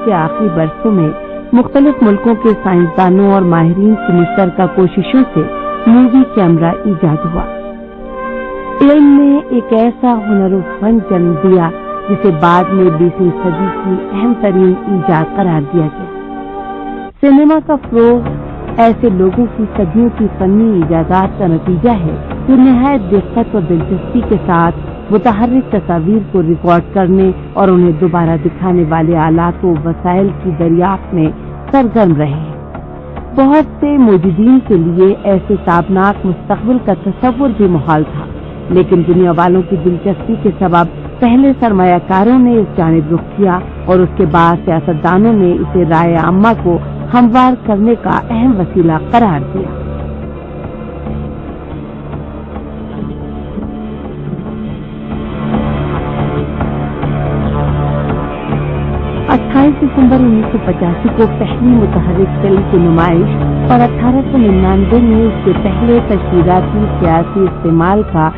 کے آخری برسوں میں مختلف ملکوں کے سائنسدانوں اور ماہرین کی مشترکہ کوششوں سے مووی کیمرہ ایجاد ہوا۔ علم نے ایک ایسا ہنر و فن جنم دیا جسے بعد میں 20ویں صدی کی اہم ترین ایجاد قرار دیا گیا۔ سینما کا فروغ ایسے لوگوں کی صدیوں کی فنی ایجادات کا نتیجہ ہے جو نہایت دقت اور دلچسپی کے ساتھ متحرک تصاویر کو ریکارڈ کرنے اور انہیں دوبارہ دکھانے والے آلات و وسائل کی دریافت میں سرگرم رہے ہیں۔ بہت سے موجودین کے لیے ایسے تابناک مستقبل کا تصور بھی محال تھا، لیکن دنیا والوں کی دلچسپی کے سبب پہلے سرمایہ کاروں نے اس جانب رخ کیا اور اس کے بعد سیاستدانوں نے اسے رائے عامہ کو ہموار کرنے کا اہم وسیلہ قرار دیا۔ 28 دسمبر 1985 کو پہلی متحرک فلم کی نمائش اور 1899 میں اس کے پہلے تشہیراتی سیاسی استعمال کا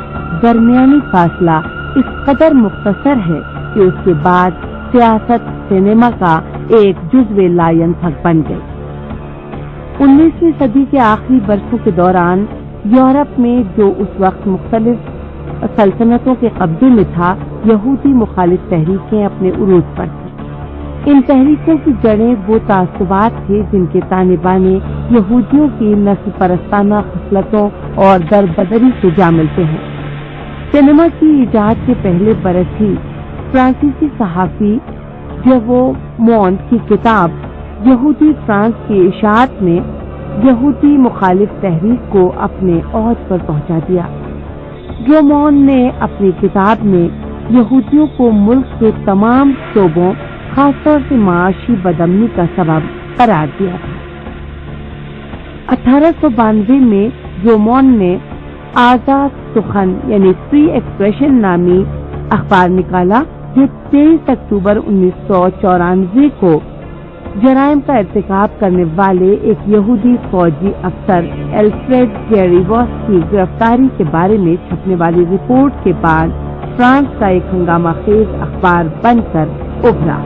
درمیانی فاصلہ اس قدر مختصر ہے کہ اس کے بعد سیاست سینما کا ایک جزو لا ینفک بن گئی۔ 19ویں صدی کے آخری برسوں کے دوران یورپ میں جو اس وقت مختلف سلطنتوں کے قبضے میں تھا، یہودی مخالف تحریکیں اپنے عروج پر تھیں۔ ان تحریکوں کی جڑیں وہ تعصبات تھے جن کے تانے بانے یہودیوں کی نسل پرستانہ خصلتوں اور دربدری سے جا ملتے ہیں۔ سینما کی ایجاد کے پہلے برس ہی فرانسیسی صحافی جیوو مونٹ کی کتاب یہودی فرانس کی اشاعت نے یہودی مخالف تحریک کو اپنے اوج پر پہنچا دیا۔ جیوو مونٹ نے اپنی کتاب میں یہودیوں کو ملک کے تمام شعبوں خاص طور سے معاشی بدامنی کا سبب قرار دیا تھا۔ 1892 میں جیوو مونٹ نے آزاد سخن یعنی فری ایکسپریشن نامی اخبار نکالا، جو 23 اکتوبر 1994 کو جرائم کا ارتکاب کرنے والے ایک یہودی فوجی افسر الفریڈ جیری واس کی گرفتاری کے بارے میں چھپنے والی رپورٹ کے بعد فرانس کا ایک ہنگامہ خیز اخبار بن کر ابھرا۔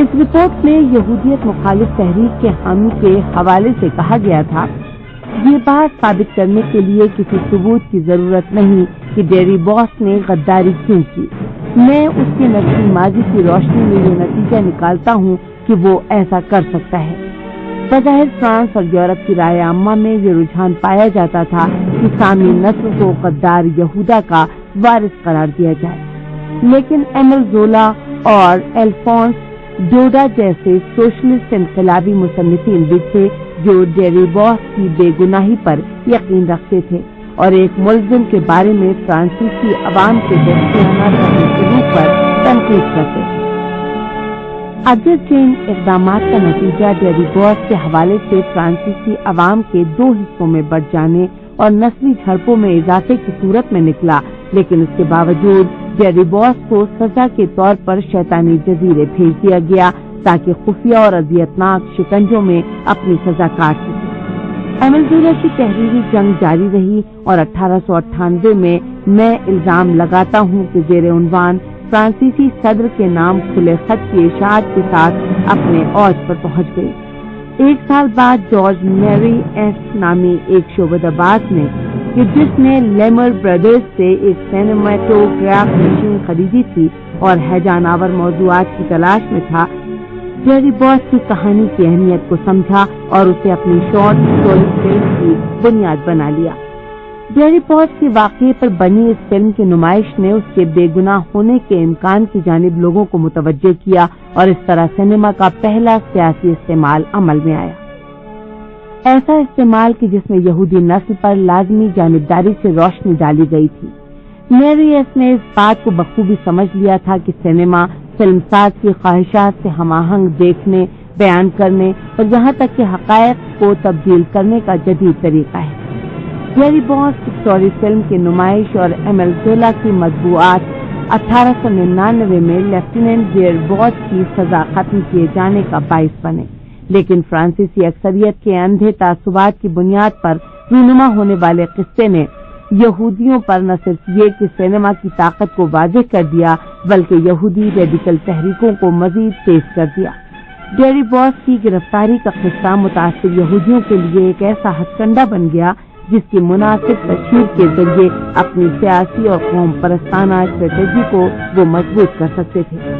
اس رپورٹ میں یہودیت مخالف تحریک کے حامی کے حوالے سے کہا گیا تھا، یہ بات ثابت کرنے کے لیے کسی ثبوت کی ضرورت نہیں کہ جیری واس نے غداری کیوں کی، میں اس کے نسلی ماضی کی روشنی میں یہ نتیجہ نکالتا ہوں کہ وہ ایسا کر سکتا ہے۔ بظاہر فرانس اور یورپ کی رائے عامہ میں یہ رجحان پایا جاتا تھا کہ سامی نسل کو غدار یہودا کا وارث قرار دیا جائے، لیکن ایمل زولا اور الفونس ڈوڈا جیسے سوشلسٹ انقلابی مصنفین بھی تھے جو جیری واس کی بے گناہی پر یقین رکھتے تھے اور ایک ملزم کے بارے میں فرانسیسی عوام کے دوستانہ سلوک پر تنقید کرتے تھے۔ اگست کے ان اقدامات کا نتیجہ جیری واس کے حوالے سے فرانسیسی عوام کے دو حصوں میں بٹ جانے اور نسلی جھڑپوں میں اضافے کی صورت میں نکلا، لیکن اس کے باوجود جیری واس کو سزا کے طور پر شیطانی جزیرے بھیج دیا گیا تاکہ خفیہ اور اذیتناک شکنجوں میں اپنی سزا کاٹ سکے۔ ایمل زولا کی تحریری جنگ جاری رہی اور 1898 میں الزام لگاتا ہوں کہ زیر عنوان فرانسیسی صدر کے نام کھلے خط کی اشاعت کے ساتھ اپنے اوج پر پہنچ گئی۔ ایک سال بعد جارج میری ایس نامی ایک شعبہ باز نے کہ جس نے لیمر برادرز سے ایک سینماٹوگراف مشین خریدی تھی اور ہیجان آور موضوعات کی تلاش میں تھا، جیری واس کی کہانی کی اہمیت کو سمجھا اور اسے اپنی شارٹ اسٹوری فلم کی بنیاد بنا لیا۔ جیری واس کے واقعے پر بنی اس فلم کی نمائش نے اس کے بے گناہ ہونے کے امکان کی جانب لوگوں کو متوجہ کیا اور اس طرح سینما کا پہلا سیاسی استعمال عمل میں آیا، ایسا استعمال کہ جس میں یہودی نسل پر لازمی جانبداری سے روشنی ڈالی گئی تھی۔ میری ایس نے اس بات کو بخوبی سمجھ لیا تھا کہ سینما فلم ساز کی خواہشات سے ہم آہنگ دیکھنے، بیان کرنے اور یہاں تک کہ حقائق کو تبدیل کرنے کا جدید طریقہ ہے۔ جیری واس اسٹوری فلم کی نمائش اور ایمل زولا کی مطبوعات 1899 میں لیفٹیننٹ جیری واس کی سزا ختم کیے جانے کا باعث بنے، لیکن فرانسیسی اکثریت کے اندھے تعصبات کی بنیاد پر رونما ہونے والے قصے نے یہودیوں پر نہ صرف یہ کہ سینما کی طاقت کو واضح کر دیا بلکہ یہودی ریڈیکل تحریکوں کو مزید تیز کر دیا۔ ڈیری باس کی گرفتاری کا قصہ متاثر یہودیوں کے لیے ایک ایسا ہتھ کنڈا بن گیا جس کی مناسب تشہیر کے ذریعے اپنی سیاسی اور قوم پرستانہ اسٹریٹجی کو وہ مضبوط کر سکتے تھے۔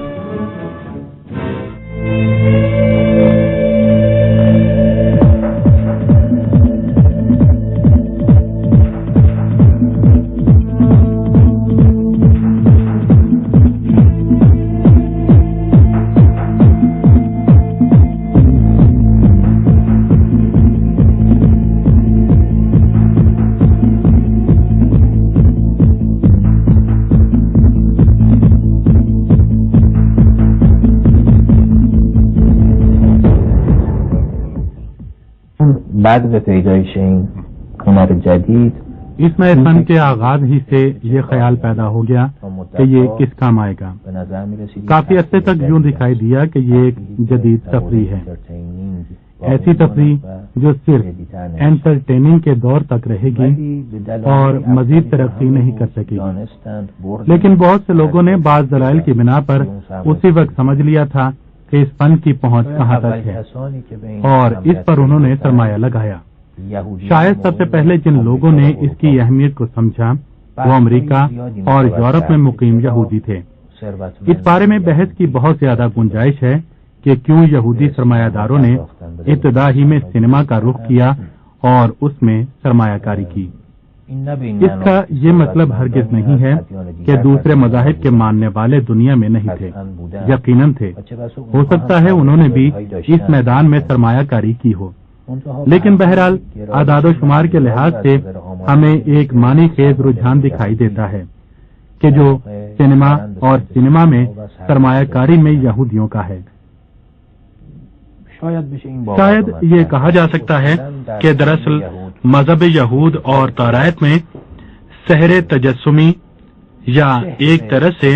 بعد پیدایش این هنر جدید اس نئے فن کے آغاز ہی سے یہ خیال پیدا ہو گیا کہ یہ کس کام آئے گا۔ کافی عرصے تک یوں دکھائی دیا کہ یہ ایک جدید تفریح ہے، ایسی تفریح جو صرف انٹرٹیننگ کے دور تک رہے گی اور مزید ترقی نہیں کر سکے گی۔ لیکن بہت سے لوگوں نے بعض دلائل کی بنا پر اسی وقت سمجھ لیا تھا کہ اس فن کی پہنچ کہاں تک ہے اور اس پر انہوں نے سرمایہ لگایا۔ شاید سب سے پہلے جن لوگوں نے اس کی اہمیت کو سمجھا وہ امریکہ اور یورپ میں مقیم یہودی تھے۔ اس بارے میں بحث کی بہت زیادہ گنجائش ہے کہ کیوں یہودی سرمایہ داروں نے ابتدا ہی میں سینما کا رخ کیا اور اس میں سرمایہ کاری کی۔ اس کا یہ مطلب ہرگز نہیں ہے کہ دوسرے مذاہب کے ماننے والے دنیا میں نہیں تھے، یقیناً تھے۔ ہو سکتا ہے انہوں نے بھی اس میدان میں سرمایہ کاری کی ہو، لیکن بہرحال اعداد و شمار کے لحاظ سے ہمیں ایک معنی خیز رجحان دکھائی دیتا ہے کہ جو سینما اور سینما میں سرمایہ کاری میں یہودیوں کا ہے۔ شاید یہ کہا جا سکتا ہے کہ دراصل مذہب یہود اور توراۃ میں سحر تجسمی یا ایک طرح سے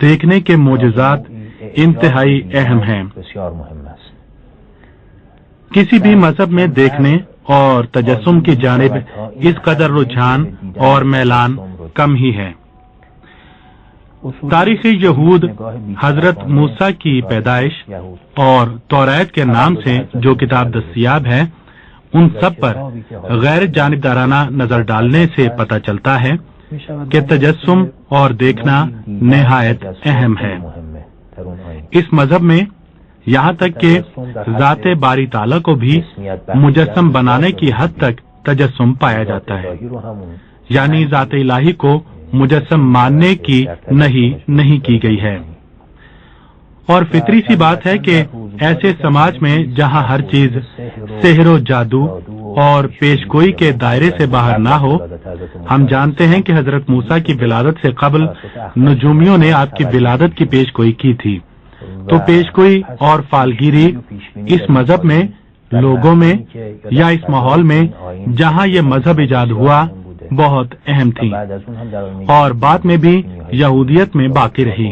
دیکھنے کے معجزات انتہائی اہم ہیں۔ کسی بھی مذہب میں دیکھنے اور تجسم کی جانب اس قدر رجحان اور میلان کم ہی ہے۔ تاریخ یہود حضرت موسیٰ کی پیدائش اور توراۃ کے نام سے جو کتاب دستیاب ہے ان سب پر غیر جانبدارانہ نظر ڈالنے سے پتہ چلتا ہے کہ تجسم اور دیکھنا نہایت اہم ہے۔ اس مذہب میں یہاں تک کہ ذات باری تعالیٰ کو بھی مجسم بنانے کی حد تک تجسم پایا جاتا ہے، یعنی ذات الہی کو مجسم ماننے کی نہیں کی گئی ہے۔ اور فطری سی بات ہے کہ ایسے سماج میں جہاں ہر چیز سحر و جادو اور پیش گوئی کے دائرے سے باہر نہ ہو، ہم جانتے ہیں کہ حضرت موسیٰ کی ولادت سے قبل نجومیوں نے آپ کی ولادت کی پیش گوئی کی تھی، تو پیش گوئی اور فالگیری اس مذہب میں، لوگوں میں یا اس ماحول میں جہاں یہ مذہب ایجاد ہوا بہت اہم تھی اور بعد میں بھی یہودیت میں باقی رہی۔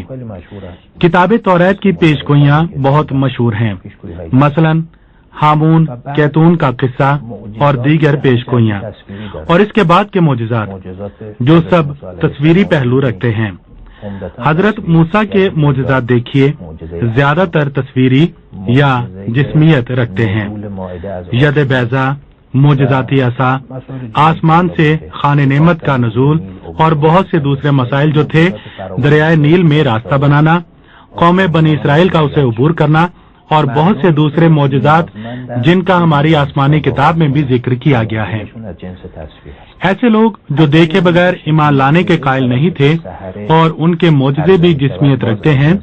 کتاب توراۃ کی پیش گوئیاں بہت مشہور ہیں، مثلا ہامون کیتون کا قصہ اور دیگر پیش گوئیاں، اور اس کے بعد کے معجزات جو سب تصویری پہلو رکھتے ہیں۔ حضرت موسیٰ کے معجزات دیکھیے، زیادہ تر تصویری یا جسمیت رکھتے ہیں۔ ید بیضا، معجزاتی عصا، آسمان سے خان نعمت کا نزول اور بہت سے دوسرے مسائل جو تھے، دریائے نیل میں راستہ بنانا، قوم بنی اسرائیل کا اسے عبور کرنا اور بہت سے دوسرے معجزات جن کا ہماری آسمانی کتاب میں بھی ذکر کیا گیا ہے۔ ایسے لوگ جو دیکھے بغیر ایمان لانے کے قائل نہیں تھے اور ان کے معجزے بھی جسمیت رکھتے ہیں،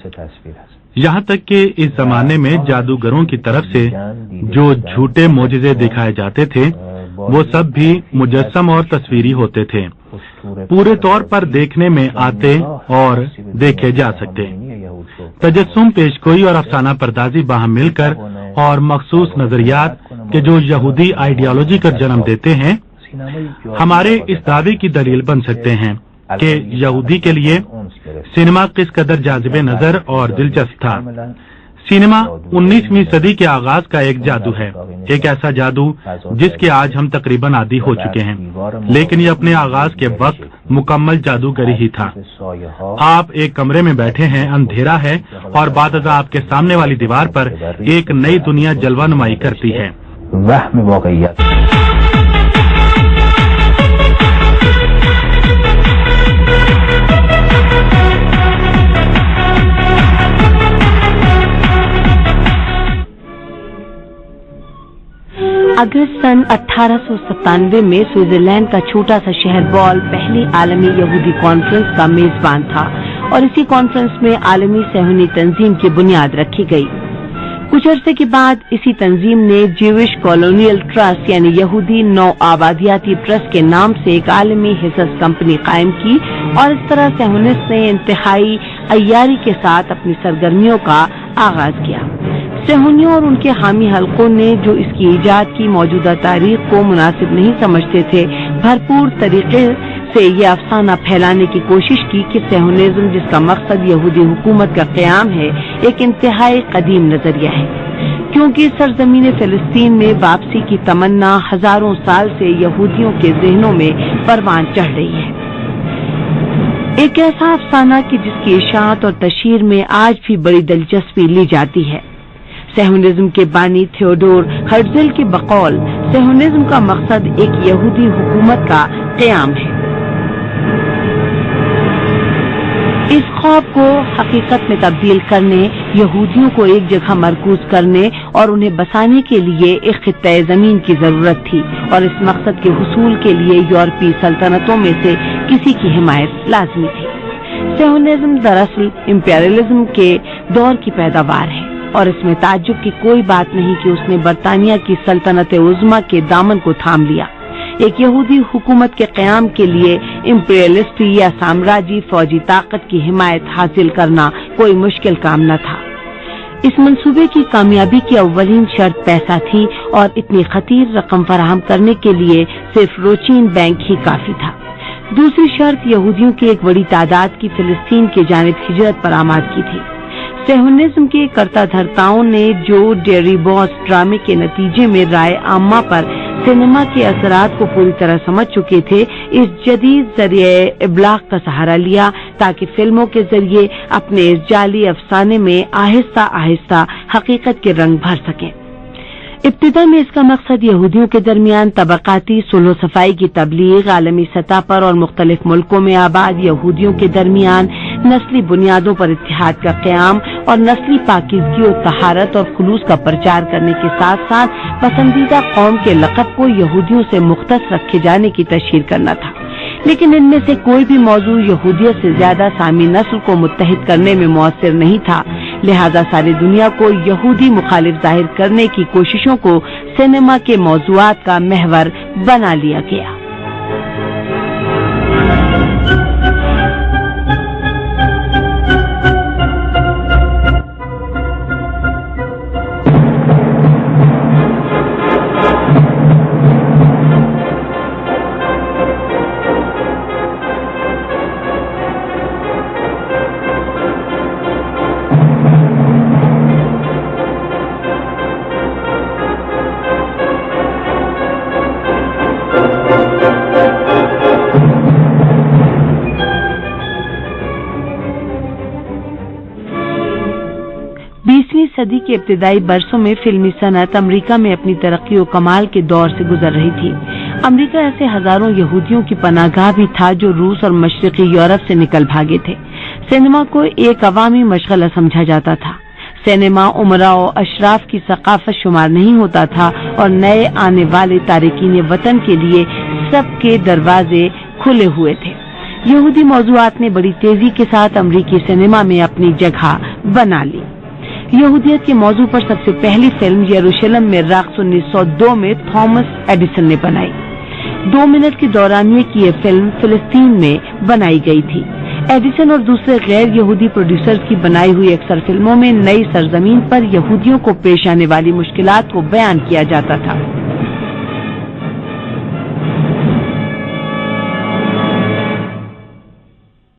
یہاں تک کہ اس زمانے میں جادوگروں کی طرف سے جو جھوٹے معجزے دکھائے جاتے تھے وہ سب بھی مجسم اور تصویری ہوتے تھے، پورے طور پر دیکھنے میں آتے اور دیکھے جا سکتے۔ تجسم، پیش گوئی اور افسانہ پردازی باہم مل کر اور مخصوص نظریات کے جو یہودی آئیڈیالوجی کا جنم دیتے ہیں ہمارے اس دعوے کی دلیل بن سکتے ہیں کہ یہودی کے لیے سینما کس قدر جاذب نظر اور دلچسپ تھا۔ سینما 19ویں صدی کے آغاز کا ایک جادو ہے، ایک ایسا جادو جس کے آج ہم تقریباً عادی ہو چکے ہیں، لیکن یہ اپنے آغاز کے وقت مکمل جادوگری ہی تھا۔ آپ ایک کمرے میں بیٹھے ہیں، اندھیرا ہے اور بعد ازاں آپ کے سامنے والی دیوار پر ایک نئی دنیا جلوہ نمائی کرتی ہے۔ اگست سن 1897 میں سوئٹزرلینڈ کا چھوٹا سا شہر بال پہلی عالمی یہودی کانفرنس کا میزبان تھا اور اسی کانفرنس میں عالمی صہیونی تنظیم کی بنیاد رکھی گئی۔ کچھ عرصے کے بعد اسی تنظیم نے جیوش کالونیل ٹرسٹ یعنی یہودی نو آبادیاتی ٹرسٹ کے نام سے ایک عالمی حصص کمپنی قائم کی اور اس طرح صہیونسٹ نے انتہائی عیاری کے ساتھ اپنی سرگرمیوں کا آغاز کیا۔ صہیونیوں اور ان کے حامی حلقوں نے جو اس کی ایجاد کی موجودہ تاریخ کو مناسب نہیں سمجھتے تھے، بھرپور طریقے سے یہ افسانہ پھیلانے کی کوشش کی کہ صہیونزم جس کا مقصد یہودی حکومت کا قیام ہے ایک انتہائی قدیم نظریہ ہے، کیونکہ سرزمین فلسطین میں واپسی کی تمنا ہزاروں سال سے یہودیوں کے ذہنوں میں پروان چڑھ رہی ہے۔ ایک ایسا افسانہ کہ جس کی اشاعت اور تشہیر میں آج بھی بڑی دلچسپی لی جاتی ہے۔ صہیونزم کے بانی تھیوڈور ہرزل کے بقول صہیونزم کا مقصد ایک یہودی حکومت کا قیام ہے۔ اس خواب کو حقیقت میں تبدیل کرنے، یہودیوں کو ایک جگہ مرکوز کرنے اور انہیں بسانے کے لیے ایک خطہ زمین کی ضرورت تھی، اور اس مقصد کے حصول کے لیے یورپی سلطنتوں میں سے کسی کی حمایت لازمی تھی۔ صہیونزم دراصل امپیریلزم کے دور کی پیداوار ہے، اور اس میں تعجب کی کوئی بات نہیں کہ اس نے برطانیہ کی سلطنت عظمیٰ کے دامن کو تھام لیا۔ ایک یہودی حکومت کے قیام کے لیے امپیریلسٹ یا سامراجی فوجی طاقت کی حمایت حاصل کرنا کوئی مشکل کام نہ تھا۔ اس منصوبے کی کامیابی کی اولین شرط پیسہ تھی، اور اتنی خطیر رقم فراہم کرنے کے لیے صرف روچین بینک ہی کافی تھا۔ دوسری شرط یہودیوں کی ایک بڑی تعداد کی فلسطین کی جانب ہجرت پر آماد کی تھی۔ صہیونزم کے کرتا دھرتاؤں نے جو ڈیری باس ڈرامے کے نتیجے میں رائے عامہ پر سینما کے اثرات کو پوری طرح سمجھ چکے تھے، اس جدید ذریعہ ابلاغ کا سہارا لیا تاکہ فلموں کے ذریعے اپنے اس جعلی افسانے میں آہستہ آہستہ حقیقت کے رنگ بھر سکیں۔ ابتدا میں اس کا مقصد یہودیوں کے درمیان طبقاتی صلح و صفائی کی تبلیغ، عالمی سطح پر اور مختلف ملکوں میں آباد یہودیوں کے درمیان نسلی بنیادوں پر اتحاد کا قیام اور نسلی پاکیزگی و طہارت اور خلوص کا پرچار کرنے کے ساتھ ساتھ پسندیدہ قوم کے لقب کو یہودیوں سے مختص رکھے جانے کی تشہیر کرنا تھا۔ لیکن ان میں سے کوئی بھی موضوع یہودیت سے زیادہ سامی نسل کو متحد کرنے میں مؤثر نہیں تھا، لہذا ساری دنیا کو یہودی مخالف ظاہر کرنے کی کوششوں کو سینما کے موضوعات کا محور بنا لیا گیا۔ صدی کے ابتدائی برسوں میں فلمی صنعت امریکہ میں اپنی ترقی و کمال کے دور سے گزر رہی تھی۔ امریکہ ایسے ہزاروں یہودیوں کی پناہ گاہ بھی تھا جو روس اور مشرقی یورپ سے نکل بھاگے تھے۔ سینما کو ایک عوامی مشغلہ سمجھا جاتا تھا۔ سینما امراء و اشراف کی ثقافت شمار نہیں ہوتا تھا اور نئے آنے والے تارکین وطن کے لیے سب کے دروازے کھلے ہوئے تھے۔ یہودی موضوعات نے بڑی تیزی کے ساتھ امریکی سینما میں اپنی جگہ بنا لی۔ یہودیت کے موضوع پر سب سے پہلی فلم یروشلم میں رقص 1902 میں تھامس ایڈیسن نے بنائی۔ 2 منٹ کے دورانیے کی یہ فلم فلسطین میں بنائی گئی تھی۔ ایڈیسن اور دوسرے غیر یہودی پروڈیوسرز کی بنائی ہوئی اکثر فلموں میں نئی سرزمین پر یہودیوں کو پیش آنے والی مشکلات کو بیان کیا جاتا تھا۔